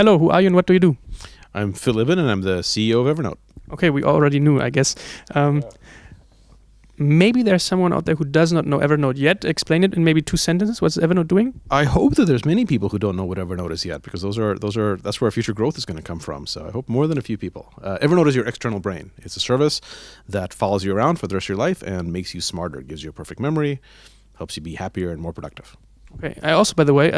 Hello, who are you and what do you do? I'm Phil Libin, and I'm the CEO of Evernote. Okay, we already knew, I guess. Maybe there's someone out there who does not know Evernote yet. Explain it in maybe 2 sentences. What's Evernote doing? I hope that there's many people who don't know what Evernote is yet, because that's where our future growth is going to come from. So I hope more than a few people. Evernote is your external brain. It's a service that follows you around for the rest of your life and makes you smarter. It gives you a perfect memory, helps you be happier and more productive. Okay. I also, by the way,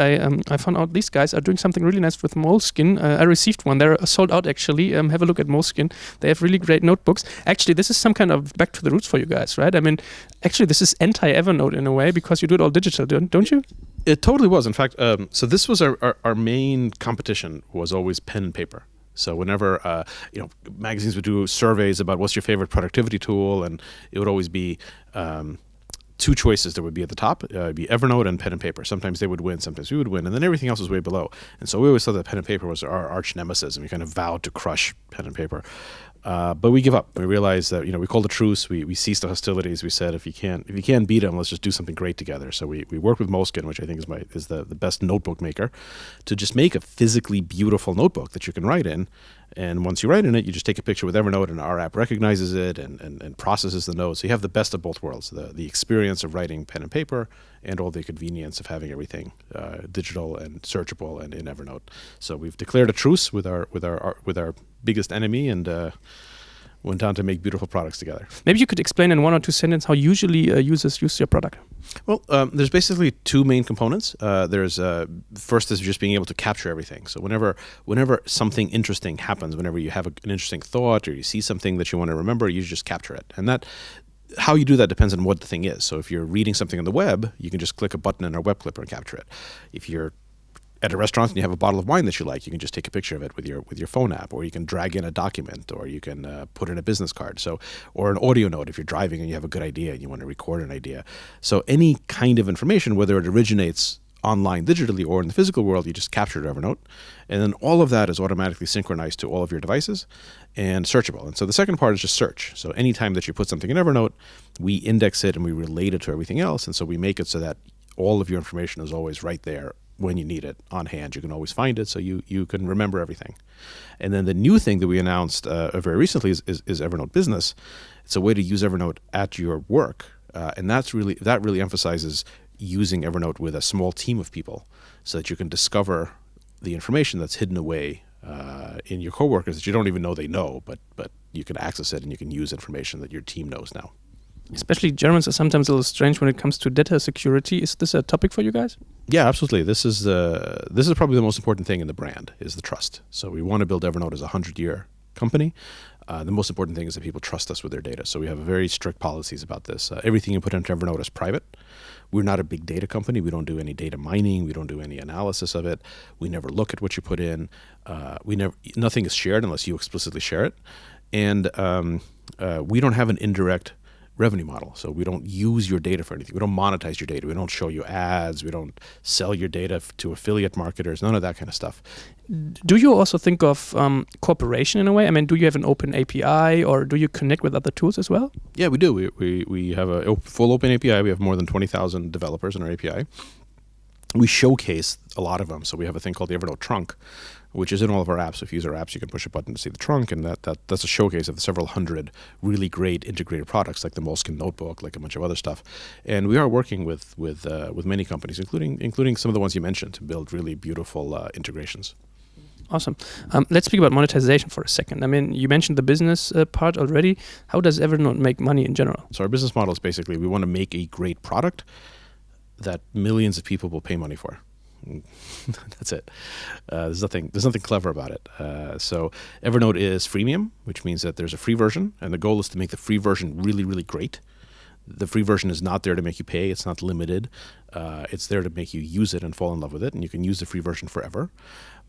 I found out these guys are doing something really nice with Moleskine. I received one. They're sold out, actually. Have a look at Moleskine. They have really great notebooks. Actually, this is some kind of back to the roots for you guys, right? I mean, actually, this is anti-Evernote in a way because you do it all digital, don't you? It totally was. In fact, so this was our main competition was always pen and paper. So whenever magazines would do surveys about what's your favorite productivity tool, and it would always be 2 choices that would be at the top. It'd be Evernote and pen and paper. Sometimes they would win, sometimes we would win, and then everything else was way below. And so we always thought that pen and paper was our arch nemesis, and we kind of vowed to crush pen and paper. But we give up. We realized that we called a truce. We ceased the hostilities. We said if you can't beat them, let's just do something great together. So we worked with Moleskine, which I think is the best notebook maker, to just make a physically beautiful notebook that you can write in. And once you write in it, you just take a picture with Evernote, and our app recognizes it and processes the notes. So you have the best of both worlds: the experience of writing pen and paper, and all the convenience of having everything digital and searchable and in Evernote. So we've declared a truce with our biggest enemy, and went on to make beautiful products together. Maybe you could explain in 1 or 2 sentences how usually users use your product. Well, there's basically 2 main components. There's first is just being able to capture everything. So whenever something interesting happens, whenever you have an interesting thought or you see something that you want to remember, you just capture it. And that how you do that depends on what the thing is. So if you're reading something on the web, you can just click a button in our web clipper and capture it. If you're at a restaurant and you have a bottle of wine that you like, you can just take a picture of it with your phone app, or you can drag in a document, or you can put in a business card. So, or an audio note if you're driving and you have a good idea and you want to record an idea. So any kind of information, whether it originates online digitally or in the physical world, you just capture it in Evernote, and then all of that is automatically synchronized to all of your devices and searchable. And so the second part is just search. So anytime that you put something in Evernote, we index it and we relate it to everything else, and so we make it so that all of your information is always right there when you need it on hand. You can always find it, so you can remember everything. And then the new thing that we announced very recently is Evernote Business. It's a way to use Evernote at your work, and that really emphasizes using Evernote with a small team of people, so that you can discover the information that's hidden away in your coworkers that you don't even know they know, but you can access it and you can use information that your team knows now. Especially Germans are sometimes a little strange when it comes to data security. Is this a topic for you guys? Yeah, absolutely. This is probably the most important thing in the brand, is the trust. So we want to build Evernote as a 100-year company. The most important thing is that people trust us with their data. So we have very strict policies about this. Everything you put into Evernote is private. We're not a big data company. We don't do any data mining. We don't do any analysis of it. We never look at what you put in. Nothing is shared unless you explicitly share it. And we don't have an indirect revenue model. So we don't use your data for anything. We don't monetize your data. We don't show you ads. We don't sell your data to affiliate marketers, none of that kind of stuff. Do you also think of cooperation in a way? I mean, do you have an open API, or do you connect with other tools as well? Yeah, we do. We have a full open API. We have more than 20,000 developers in our API. We showcase a lot of them. So we have a thing called the Evernote Trunk, which is in all of our apps. If you use our apps, you can push a button to see the trunk, and that's a showcase of the several hundred really great integrated products, like the Moleskine notebook, like a bunch of other stuff. And we are working with many companies, including some of the ones you mentioned, to build really beautiful integrations. Awesome. Let's speak about monetization for a second. I mean, you mentioned the business part already. How does Evernote make money in general? So our business model is basically we want to make a great product that millions of people will pay money for. That's it. There's nothing clever about it. So Evernote is freemium, which means that there's a free version, and the goal is to make the free version really, really great. The free version is not there to make you pay. It's not limited. It's there to make you use it and fall in love with it, and you can use the free version forever.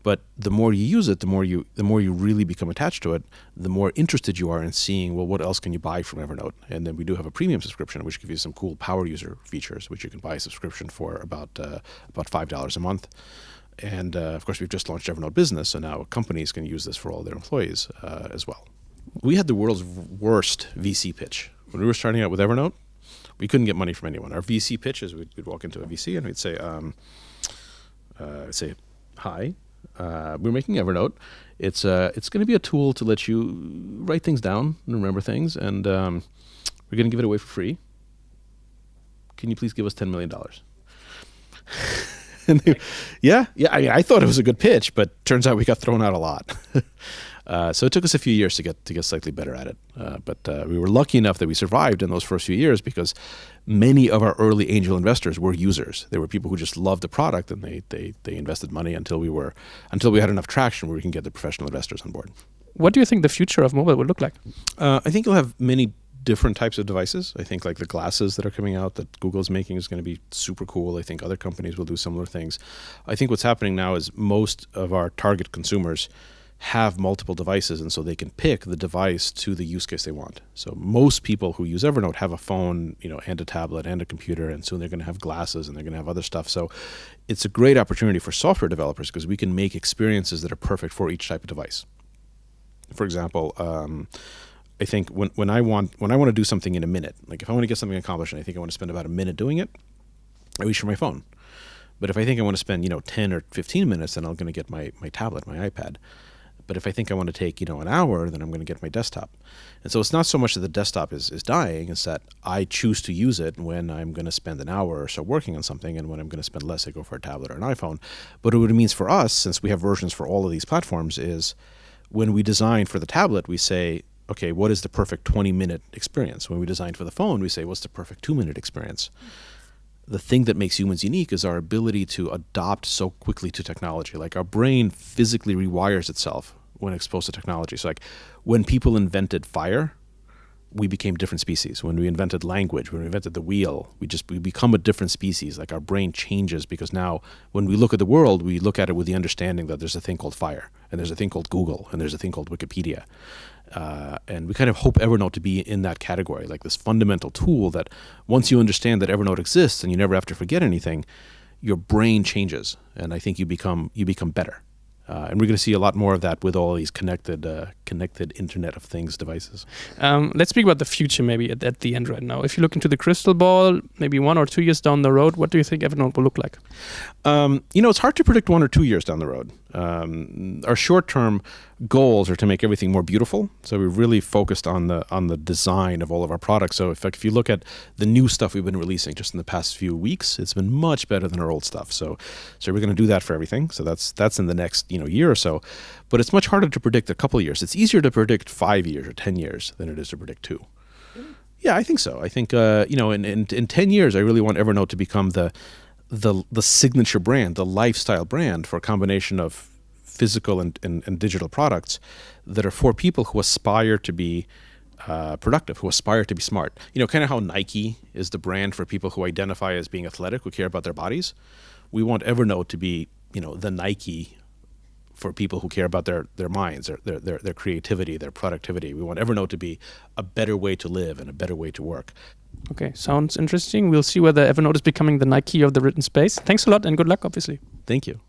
But the more you use it, the more you really become attached to it, the more interested you are in seeing, well, what else can you buy from Evernote? And then we do have a premium subscription, which gives you some cool power user features, which you can buy a subscription for about $5 a month. And of course, we've just launched Evernote Business, so now companies can use this for all their employees as well. We had the world's worst VC pitch. When we were starting out with Evernote, we couldn't get money from anyone. Our VC pitch is we'd walk into a VC and we'd say, hi, We're making Evernote. It's going to be a tool to let you write things down and remember things, and we're going to give it away for free. Can you please give us $10 million? And yeah. I mean, I thought it was a good pitch, but turns out we got thrown out a lot. So it took us a few years to get slightly better at it. But we were lucky enough that we survived in those first few years because many of our early angel investors were users. They were people who just loved the product, and they invested money until we had enough traction where we can get the professional investors on board. What do you think the future of mobile will look like? I think you'll have many different types of devices. I think like the glasses that are coming out that Google's making is going to be super cool. I think other companies will do similar things. I think what's happening now is most of our target consumers have multiple devices, and so they can pick the device to the use case they want. So most people who use Evernote have a phone, and a tablet and a computer, and soon they're going to have glasses and they're going to have other stuff. So it's a great opportunity for software developers because we can make experiences that are perfect for each type of device. For example, I think when I want to do something in a minute, like if I want to get something accomplished and I think I want to spend about a minute doing it, I reach for my phone. But if I think I want to spend 10 or 15 minutes, then I'm going to get my tablet, my iPad. But if I think I want to take an hour, then I'm going to get my desktop. And so it's not so much that the desktop is dying, it's that I choose to use it when I'm going to spend an hour or so working on something, and when I'm going to spend less, I go for a tablet or an iPhone. But what it means for us, since we have versions for all of these platforms, is when we design for the tablet, we say, okay, what is the perfect 20-minute experience? When we design for the phone, we say, what's the perfect 2-minute experience? The thing that makes humans unique is our ability to adopt so quickly to technology. Like our brain physically rewires itself when exposed to technology. So like when people invented fire, we became different species. When we invented language, when we invented the wheel, we become a different species. Like our brain changes because now when we look at the world, we look at it with the understanding that there's a thing called fire, and there's a thing called Google, and there's a thing called Wikipedia. And we kind of hope Evernote to be in that category, like this fundamental tool that once you understand that Evernote exists and you never have to forget anything, your brain changes, and I think you become better. And we're going to see a lot more of that with all these connected Internet of Things devices. Let's speak about the future maybe at the end right now. If you look into the crystal ball, maybe 1 or 2 years down the road, what do you think Evernote will look like? It's hard to predict 1 or 2 years down the road. Our short-term goals are to make everything more beautiful. So we're really focused on the design of all of our products. So if you look at the new stuff we've been releasing just in the past few weeks, it's been much better than our old stuff. So we're going to do that for everything. So that's in the next year or so. But it's much harder to predict a couple of years. It's easier to predict 5 years or 10 years than it is to predict 2. Yeah, I think so. I think in 10 years, I really want Evernote to become the signature brand, the lifestyle brand for a combination of physical and digital products that are for people who aspire to be productive, who aspire to be smart. Kind of how Nike is the brand for people who identify as being athletic, who care about their bodies. We want Evernote to be, the Nike for people who care about their minds, their creativity, their productivity. We want Evernote to be a better way to live and a better way to work. Okay, sounds interesting. We'll see whether Evernote is becoming the Nike of the written space. Thanks a lot and good luck, obviously. Thank you.